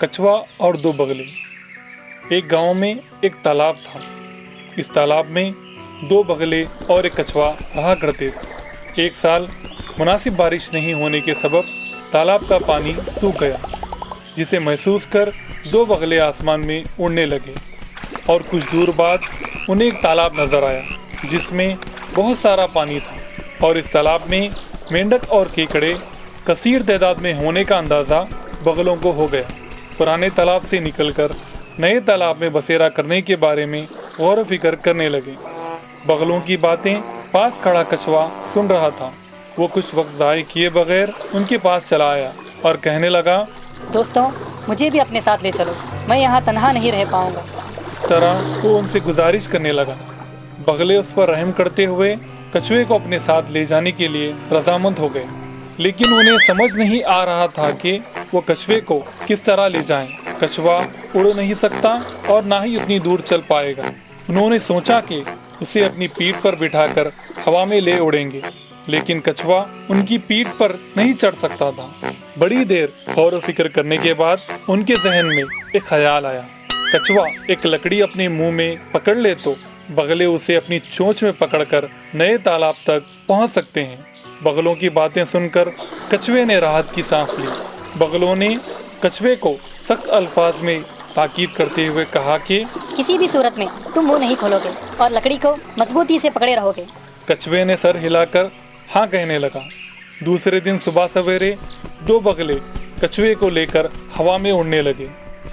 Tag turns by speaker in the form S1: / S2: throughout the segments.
S1: कछुआ और दो बगले। एक गांव में एक तालाब था। इस तालाब में दो बगले और एक कछुआ रहा करते थे। एक साल मुनासिब बारिश नहीं होने के सबब तालाब का पानी सूख गया, जिसे महसूस कर दो बगले आसमान में उड़ने लगे और कुछ दूर बाद उन्हें एक तालाब नजर आया जिसमें बहुत सारा पानी था और इस तालाब में मेंढक और केकड़े कसीर तादाद में होने का अंदाज़ा बगलों को हो गया। पुराने तालाब से निकलकर नए तालाब में बसेरा करने के बारे में गौर फिक्र करने लगे। बगलों की बातें पास खड़ा कछुआ सुन रहा था। वो कुछ वक्त ज़ाय किए बगैर उनके पास चला आया और कहने लगा,
S2: दोस्तों, मुझे भी अपने साथ ले चलो, मैं यहाँ तन्हा नहीं रह पाऊंगा।
S1: इस तरह वो उनसे गुजारिश करने लगा। बगले उस पर रहम करते हुए कछुए को अपने साथ ले जाने के लिए रजामंद हो गए, लेकिन उन्हें समझ नहीं आ रहा था कि वो कछुए को किस तरह ले जाएं। कछुआ उड़ नहीं सकता और ना ही उतनी दूर चल पाएगा। उन्होंने सोचा कि उसे अपनी पीठ पर बिठाकर हवा में ले उड़ेंगे, लेकिन कछुआ उनकी पीठ पर नहीं चढ़ सकता था। बड़ी देर गौर व फिक्र करने के बाद उनके जहन में एक ख्याल आया। कछुआ एक लकड़ी अपने मुंह में पकड़ ले तो बगले उसे अपनी चोंच में पकड़कर नए तालाब तक पहुंच सकते हैं। बगलों की बातें सुनकर कछुए ने राहत की सांस ली। बगलों ने कछुए को सख्त अल्फाज में ताकीद करते हुए कहा कि
S2: किसी भी सूरत में तुम मुंह नहीं खोलोगे और लकड़ी को मजबूती से पकड़े रहोगे।
S1: कछुए ने सर हिलाकर हाँ कहने लगा। दूसरे दिन सुबह सवेरे दो बगले कछुए को लेकर हवा में उड़ने लगे।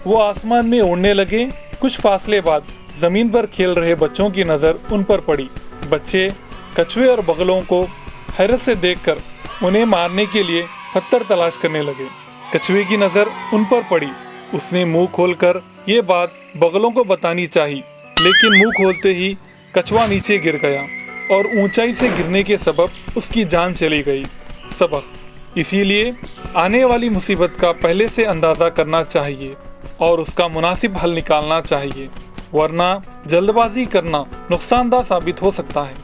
S1: वो आसमान में उड़ने लगे। कुछ फासले बाद जमीन पर खेल रहे बच्चों की नज़र उन पर पड़ी। बच्चे कछुए और बगलों को हैरत से देखकर उन्हें मारने के लिए पत्थर तलाश करने लगे। कछुए की नज़र उन पर पड़ी। उसने मुंह खोलकर ये बात बगलों को बतानी चाहिए, लेकिन मुंह खोलते ही कछुआ नीचे गिर गया और ऊंचाई से गिरने के सबब उसकी जान चली गई। सबक, इसीलिए आने वाली मुसीबत का पहले से अंदाज़ा करना चाहिए और उसका मुनासिब हल निकालना चाहिए, वरना जल्दबाजी करना नुकसानदाह साबित हो सकता है।